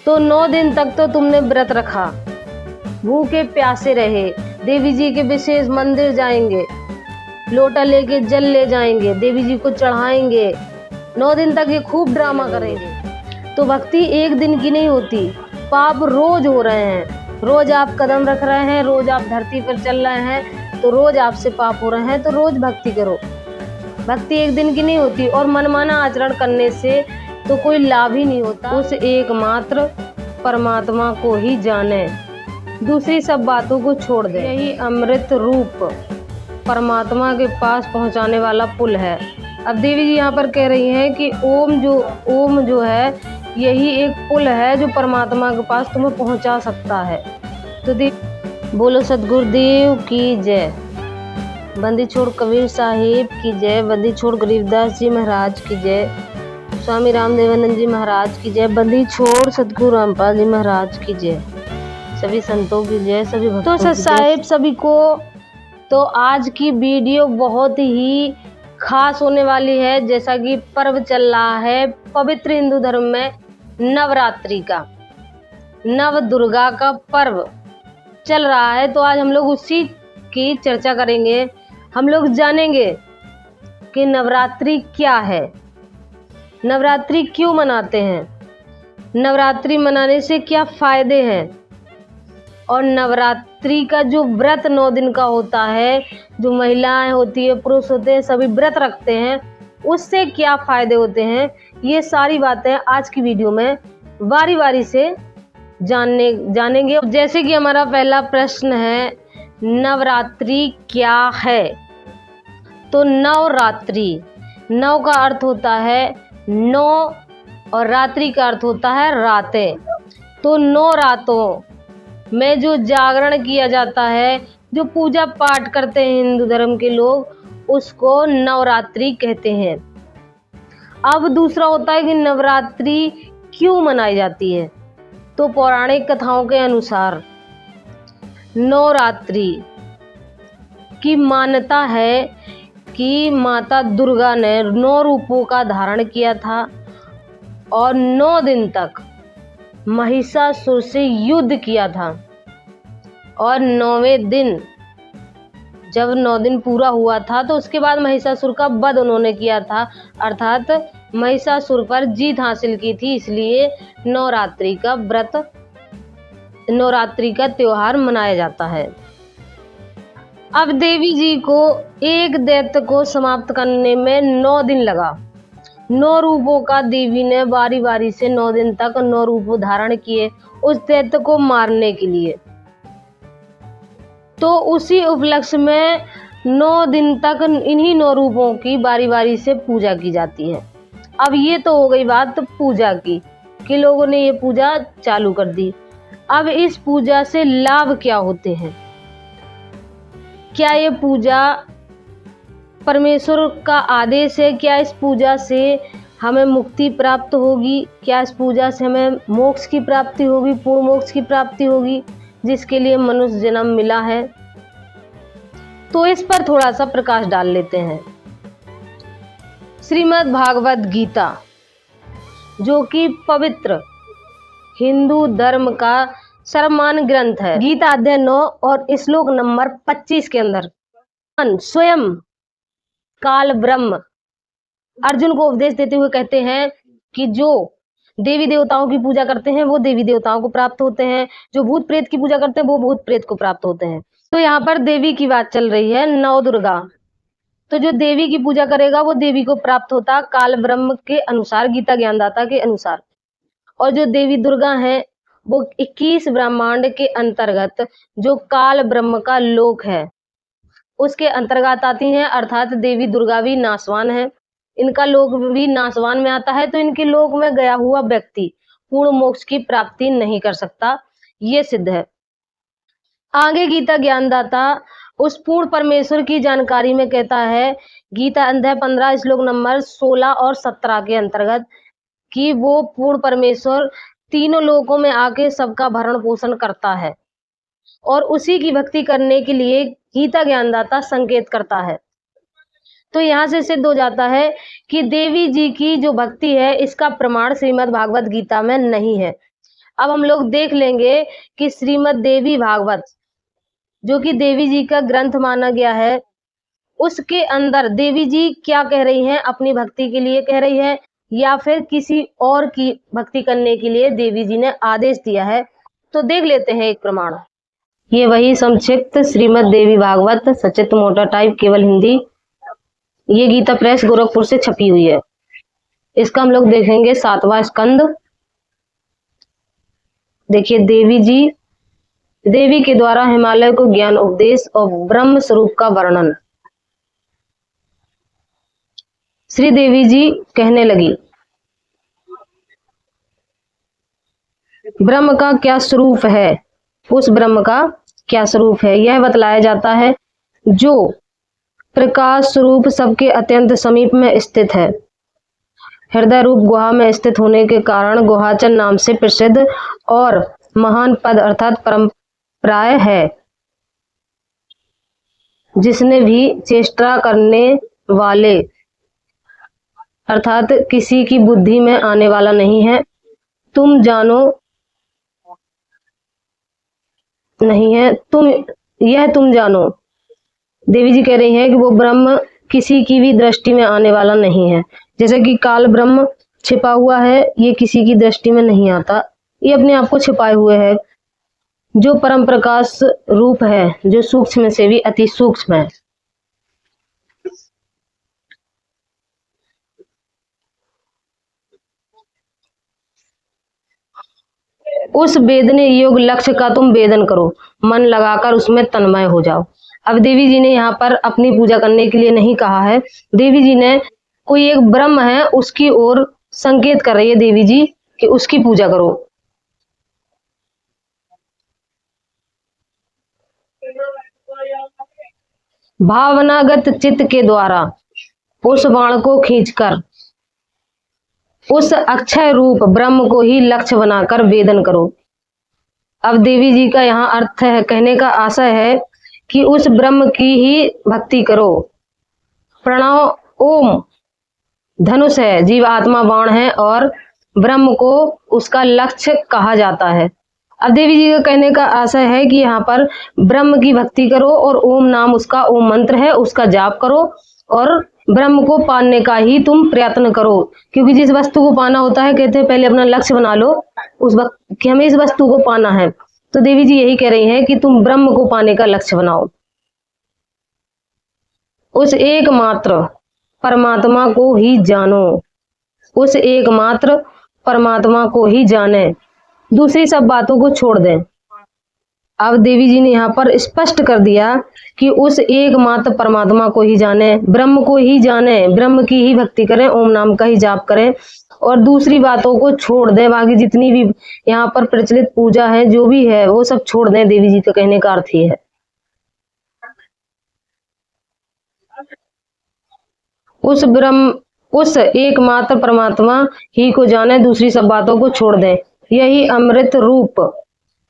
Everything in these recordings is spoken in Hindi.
तो 9 दिन तक तो तुमने व्रत रखा, भूखे प्यासे रहे, देवी जी के विशेष मंदिर जाएंगे, लोटा लेके जल ले जाएंगे, देवी जी को चढ़ाएंगे, 9 दिन तक ये खूब ड्रामा करेंगे। तो भक्ति एक दिन की नहीं होती, पाप रोज हो रहे हैं, रोज आप कदम रख रहे हैं, रोज आप धरती पर चल रहे हैं, तो रोज आपसे पाप हो रहे हैं, तो रोज भक्ति करो। भक्ति एक दिन की नहीं होती, और मनमाना आचरण करने से तो कोई लाभ ही नहीं होता। उस एकमात्र परमात्मा को ही जाने, दूसरी सब बातों को छोड़ दे। यही अमृत रूप परमात्मा के पास पहुंचाने वाला पुल है। अब देवी जी यहाँ पर कह रही हैं कि ओम जो है यही एक पुल है जो परमात्मा के पास तुम्हें पहुंचा सकता है। तो बोलो सतगुरुदेव की जय, बंदी छोड़ कबीर साहिब की जय, बंदी छोड़ गरीबदास जी महाराज की जय, स्वामी रामदेवानंद जी महाराज की जय, बंदी छोड़ सतगुरु रामपाल जी महाराज की जय, सभी संतों की जय, सभी भक्तों तो साहिब सभी को। तो आज की वीडियो बहुत ही खास होने वाली है, जैसा कि पर्व चल रहा है पवित्र हिंदू धर्म में नवरात्रि का, नव दुर्गा का पर्व चल रहा है। तो आज हम लोग उसी की चर्चा करेंगे। हम लोग जानेंगे कि नवरात्रि क्या है, नवरात्रि क्यों मनाते हैं, नवरात्रि मनाने से क्या फायदे हैं, और नवरात्रि का जो व्रत 9 दिन का होता है, जो महिलाएं होती है, पुरुष होते हैं, सभी व्रत रखते हैं, उससे क्या फायदे होते हैं, ये सारी बातें आज की वीडियो में बारी बारी से जानेंगे। जैसे कि हमारा पहला प्रश्न है, नवरात्रि क्या है? तो नवरात्रि, नव का अर्थ होता है 9 और रात्रि का अर्थ होता है रातें। तो 9 रातों में जो जागरण किया जाता है, जो पूजा पाठ करते हैं हिंदू धर्म के लोग, उसको नवरात्रि कहते हैं। अब दूसरा होता है कि नवरात्रि क्यों मनाई जाती है। तो पौराणिक कथाओं के अनुसार नवरात्रि की मान्यता है कि माता दुर्गा ने 9 रूपों का धारण किया था और 9 दिन तक महिषासुर से युद्ध किया था, और 9वें दिन जब 9 दिन पूरा हुआ था तो उसके बाद महिषासुर का वध उन्होंने किया था, अर्थात महिषासुर पर जीत हासिल की थी। इसलिए नवरात्रि का व्रत, नवरात्रि का त्योहार मनाया जाता है। अब देवी जी को एक दैत्य को समाप्त करने में 9 दिन लगा। 9 रूपों का देवी ने बारी बारी से 9 दिन तक 9 रूप धारण किए उस दैत्य को मारने के लिए। तो उसी उपलक्ष्य में 9 दिन तक इन्हीं 9 रूपों की बारी बारी से पूजा की जाती है। अब ये तो हो गई बात पूजा की, कि लोगों ने ये पूजा चालू कर दी। अब इस पूजा से लाभ क्या होते हैं? क्या ये पूजा परमेश्वर का आदेश है? क्या इस पूजा से हमें मुक्ति प्राप्त होगी? क्या इस पूजा से हमें मोक्ष की प्राप्ति होगी, पूर्ण मोक्ष की प्राप्ति होगी, जिसके लिए मनुष्य जन्म मिला है? तो इस पर थोड़ा सा प्रकाश डाल लेते हैं। श्रीमद् भागवत गीता, जो कि पवित्र हिंदू धर्म का सर्वमान्य ग्रंथ है, गीता अध्याय 9 और श्लोक नंबर 25 के अंदर स्वयं काल ब्रह्म अर्जुन को उपदेश देते हुए कहते हैं कि जो देवी देवताओं की पूजा करते हैं वो देवी देवताओं को प्राप्त होते हैं, जो भूत प्रेत की पूजा करते हैं वो भूत प्रेत को प्राप्त होते हैं। तो यहाँ पर देवी की बात चल रही है, नौ दुर्गा। तो जो देवी की पूजा करेगा वो देवी को प्राप्त होता काल ब्रह्म के अनुसार, गीता ज्ञानदाता के अनुसार। और जो देवी दुर्गा है वो 21 ब्रह्मांड के अंतर्गत जो काल ब्रह्म का लोक है उसके अंतर्गत आती हैं, अर्थात देवी दुर्गा भी नासवान है, इनका लोक भी नासवान में आता है। तो इनके लोक में गया हुआ व्यक्ति पूर्ण मोक्ष की प्राप्ति नहीं कर सकता, ये सिद्ध है। आगे गीता ज्ञानदाता उस पूर्ण परमेश्वर की जानकारी में कहता है, गीता अध्याय 15 श्लोक नंबर 16 और 17 के अंतर्गत, कि वो पूर्ण परमेश्वर तीनों लोकों में आके सबका भरण पोषण करता है और उसी की भक्ति करने के लिए गीता ज्ञानदाता संकेत करता है। तो यहाँ से सिद्ध हो जाता है कि देवी जी की जो भक्ति है इसका प्रमाण श्रीमद् भागवत गीता में नहीं है। अब हम लोग देख लेंगे कि श्रीमद् देवी भागवत, जो कि देवी जी का ग्रंथ माना गया है, उसके अंदर देवी जी क्या कह रही हैं, अपनी भक्ति के लिए कह रही है या फिर किसी और की भक्ति करने के लिए देवी जी ने आदेश दिया है। तो देख लेते हैं एक प्रमाण। ये वही संक्षिप्त श्रीमद् देवी भागवत सचित्र मोटा टाइप केवल हिंदी, ये गीता प्रेस गोरखपुर से छपी हुई है। इसका हम लोग देखेंगे 7वां स्कंद। देखिए, देवी के द्वारा हिमालय को ज्ञान उपदेश और ब्रह्म स्वरूप का वर्णन। श्री देवी जी कहने लगी, ब्रह्म का क्या स्वरूप है, उस ब्रह्म का क्या स्वरूप है यह बतलाया जाता है, जो प्रकाश स्वरूप सबके अत्यंत समीप में स्थित है। हृदय रूप गुहा में स्थित होने के कारण गुहाचन नाम से प्रसिद्ध और महान पद अर्थात परंपराय है, जिसने भी चेष्टा करने वाले अर्थात किसी की बुद्धि में आने वाला नहीं है। तुम जानो नहीं है, तुम जानो। देवी जी कह रही हैं कि वो ब्रह्म किसी की भी दृष्टि में आने वाला नहीं है। जैसे कि काल ब्रह्म छिपा हुआ है, ये किसी की दृष्टि में नहीं आता, ये अपने आप को छिपाए हुए है। जो परम प्रकाश रूप है, जो सूक्ष्म से भी अति सूक्ष्म है। उस वेदने योग लक्ष्य का तुम वेदन करो, मन लगाकर उसमें तन्मय हो जाओ। अब देवी जी ने यहाँ पर अपनी पूजा करने के लिए नहीं कहा है, देवी जी ने कोई एक ब्रह्म है उसकी ओर संकेत कर रही है देवी जी कि उसकी पूजा करो। भावनागत चित्त के द्वारा उस बाण को खींचकर उस अक्षय रूप ब्रह्म को ही लक्ष्य बनाकर वेदन करो। अब देवी जी का यहाँ अर्थ है, कहने का आशय है कि उस ब्रह्म की ही भक्ति करो। प्रणव ओम धनुष है, जीव आत्मा बाण है और ब्रह्म को उसका लक्ष्य कहा जाता है। अब देवी जी का कहने का आशय है कि यहाँ पर ब्रह्म की भक्ति करो और ओम नाम उसका ओम मंत्र है, उसका जाप करो और ब्रह्म को पाने का ही तुम प्रयत्न करो। क्योंकि जिस वस्तु को पाना होता है, कहते हैं पहले अपना लक्ष्य बना लो उस वक्त कि हमें इस वस्तु को पाना है। तो देवी जी यही कह रही हैं कि तुम ब्रह्म को पाने का लक्ष्य बनाओ। उस एकमात्र परमात्मा को ही जानो, उस एकमात्र परमात्मा को ही जाने, दूसरी सब बातों को छोड़ दें। अब देवी जी ने यहाँ पर स्पष्ट कर दिया कि उस एकमात्र परमात्मा को ही जाने, ब्रह्म को ही जाने, ब्रह्म की ही भक्ति करें, ओम नाम का ही जाप करें और दूसरी बातों को छोड़ दें। बाकी जितनी भी यहाँ पर प्रचलित पूजा है, जो भी है, वो सब छोड़ दें। देवी जी का कहने का अर्थ ये है। उस एकमात्र परमात्मा ही को जाने, दूसरी सब बातों को छोड़ दें। यही अमृत रूप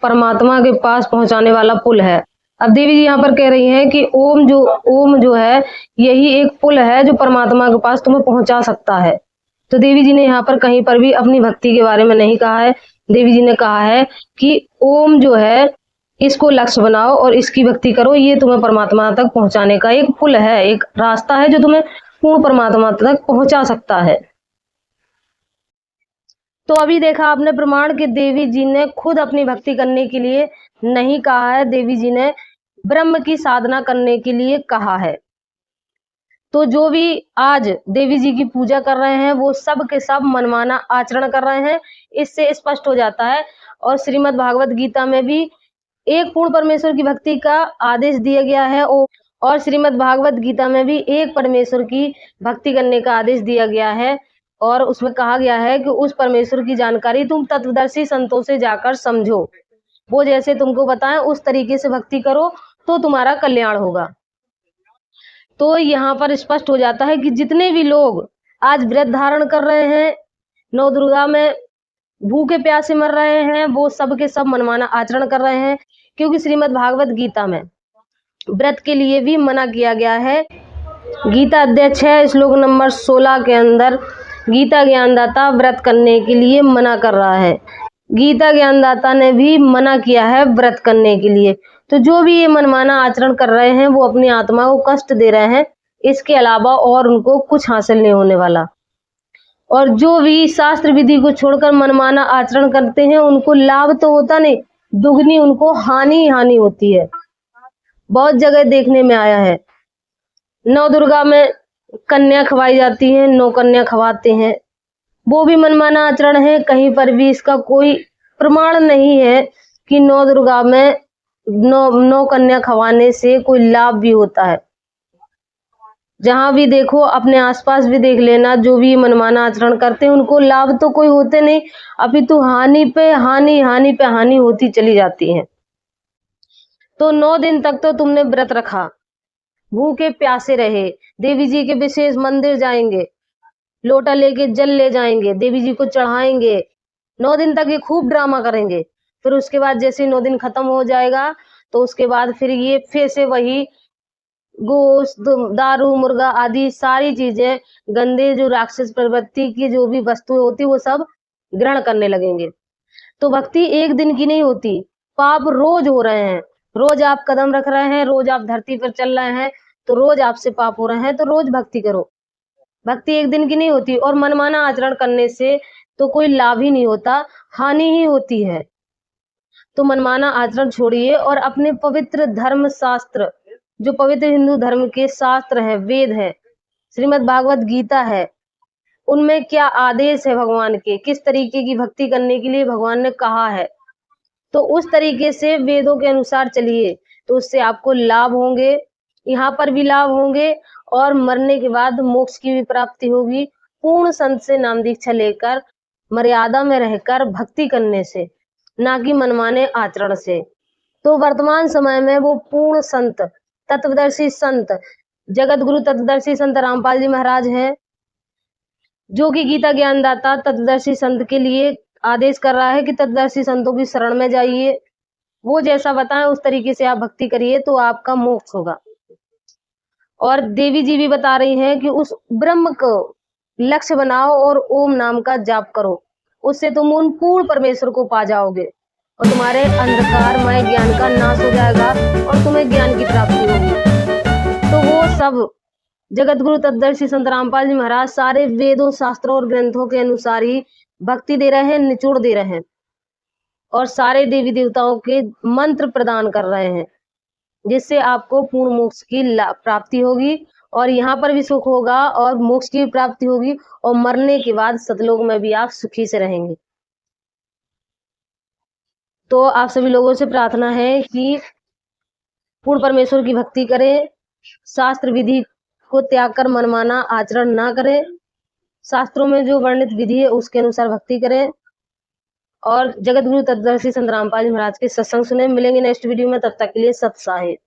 परमात्मा के पास पहुंचाने वाला पुल है। अब देवी जी यहाँ पर कह रही हैं कि ओम जो है, यही एक पुल है जो परमात्मा के पास तुम्हें पहुंचा सकता है। तो देवी जी ने यहाँ पर कहीं पर भी अपनी भक्ति के बारे में नहीं कहा है। देवी जी ने कहा है कि ओम जो है, इसको लक्ष्य बनाओ और इसकी भक्ति करो, ये तुम्हें परमात्मा तक पहुंचाने का एक पुल है, एक रास्ता है जो तुम्हें पूर्ण परमात्मा तक पहुंचा सकता है। तो अभी देखा आपने प्रमाण कि देवी जी ने खुद अपनी भक्ति करने के लिए नहीं कहा है, देवी जी ने ब्रह्म की साधना करने के लिए कहा है। तो जो भी आज देवी जी की पूजा कर रहे हैं, वो सब के सब मनमाना आचरण कर रहे हैं, इससे स्पष्ट हो जाता है। और श्रीमद् भागवत गीता में भी एक पूर्ण परमेश्वर की भक्ति का आदेश दिया गया है और श्रीमद् भागवत गीता में भी एक परमेश्वर की भक्ति करने का आदेश दिया गया है। और उसमें कहा गया है कि उस परमेश्वर की जानकारी तुम तत्वदर्शी संतों से जाकर समझो, वो जैसे तुमको बताएं उस तरीके से भक्ति करो तो तुम्हारा कल्याण होगा। तो यहाँ पर स्पष्ट हो जाता है कि जितने भी लोग आज व्रत धारण कर रहे हैं, नौ दुर्गा में भूखे प्यासे मर रहे हैं, वो सब के सब मनमाना आचरण कर रहे हैं। क्योंकि श्रीमद् भागवत गीता में व्रत के लिए भी मना किया गया है। गीता अध्याय 6 श्लोक नंबर 16 के अंदर गीता ज्ञानदाता व्रत करने के लिए मना कर रहा है। गीता ज्ञानदाता ने भी मना किया है व्रत करने के लिए। तो जो भी ये मनमाना आचरण कर रहे हैं वो अपनी आत्मा को कष्ट दे रहे हैं, इसके अलावा और उनको कुछ हासिल नहीं होने वाला। और जो भी शास्त्र विधि को छोड़कर मनमाना आचरण करते हैं उनको लाभ तो होता नहीं, दुगनी उनको हानि ही हानि होती है। बहुत जगह देखने में आया है, नौ दुर्गा में कन्या खवाई जाती है, 9 कन्या खवाते हैं, वो भी मनमाना आचरण है। कहीं पर भी इसका कोई प्रमाण नहीं है कि 9 दुर्गा में 9 कन्या खवाने से कोई लाभ भी होता है। जहां भी देखो, अपने आसपास भी देख लेना, जो भी मनमाना आचरण करते हैं उनको लाभ तो कोई होते नहीं, अपितु हानि पे हानि, हानि पे हानि होती चली जाती है। तो 9 दिन तक तो तुमने व्रत रखा, भूखे प्यासे रहे, देवी जी के विशेष मंदिर जाएंगे, लोटा लेके जल ले जाएंगे, देवी जी को चढ़ाएंगे, 9 दिन तक ये खूब ड्रामा करेंगे। फिर उसके बाद जैसे 9 दिन खत्म हो जाएगा तो उसके बाद फिर ये फिर से वही गोश्त, दारू, मुर्गा आदि सारी चीजें, गंदे जो राक्षस प्रवृत्ति की जो भी वस्तुएं होती वो सब ग्रहण करने लगेंगे। तो भक्ति एक दिन की नहीं होती, पाप रोज हो रहे हैं, रोज आप कदम रख रहे हैं, रोज आप धरती पर चल रहे हैं, तो रोज आपसे पाप हो रहे हैं, तो रोज भक्ति करो। भक्ति एक दिन की नहीं होती, और मनमाना आचरण करने से तो कोई लाभ ही नहीं होता, हानि ही होती है। तो मनमाना आचरण छोड़िए और अपने पवित्र धर्म शास्त्र, जो पवित्र हिंदू धर्म के शास्त्र है, वेद है, श्रीमद् भागवत गीता है, उनमें क्या आदेश है भगवान के, किस तरीके की भक्ति करने के लिए भगवान ने कहा है, तो उस तरीके से वेदों के अनुसार चलिए, तो उससे आपको लाभ होंगे, यहाँ पर भी लाभ होंगे और मरने के बाद मोक्ष की भी प्राप्ति होगी, पूर्ण संत से नाम दीक्षा लेकर, मर्यादा में रहकर भक्ति करने से, ना कि मनमाने आचरण से। तो वर्तमान समय में वो पूर्ण संत, तत्वदर्शी संत, जगत गुरु तत्वदर्शी संत रामपाल जी महाराज हैं, जो कि गीता ज्ञानदाता तत्वदर्शी संत के लिए आदेश कर रहा है कि तत्वदर्शी संतों की शरण में जाइए, वो जैसा बताएं उस तरीके से आप भक्ति करिए तो आपका मोक्ष होगा। और देवी जी भी बता रही हैं कि उस ब्रह्म को लक्ष्य बनाओ और ओम नाम का जाप करो, उससे तुम उन पूर्ण परमेश्वर को पा जाओगे और तुम्हारे अंधकारमय ज्ञान का नाश हो जाएगा और तुम्हें ज्ञान की प्राप्ति होगी। तो वो सब जगत गुरु तत्वदर्शी संत रामपाल जी महाराज सारे वेदों, शास्त्रों और ग्रंथों के अनुसार ही भक्ति दे रहे हैं, निचोड़ दे रहे हैं, और सारे देवी देवताओं के मंत्र प्रदान कर रहे हैं, जिससे आपको पूर्ण मोक्ष की प्राप्ति होगी, और यहाँ पर भी सुख होगा और मोक्ष की प्राप्ति होगी, और मरने के बाद सतलोक में भी आप सुखी से रहेंगे। तो आप सभी लोगों से प्रार्थना है कि पूर्ण परमेश्वर की भक्ति करें, शास्त्र विधि को त्याग कर मनमाना आचरण ना करें, शास्त्रों में जो वर्णित विधि है उसके अनुसार भक्ति करें, और जगत गुरु तत्वदर्शी संत रामपाल जी महाराज के सत्संग सुने। मिलेंगे नेक्स्ट वीडियो में, तब तक के लिए सत साहिब।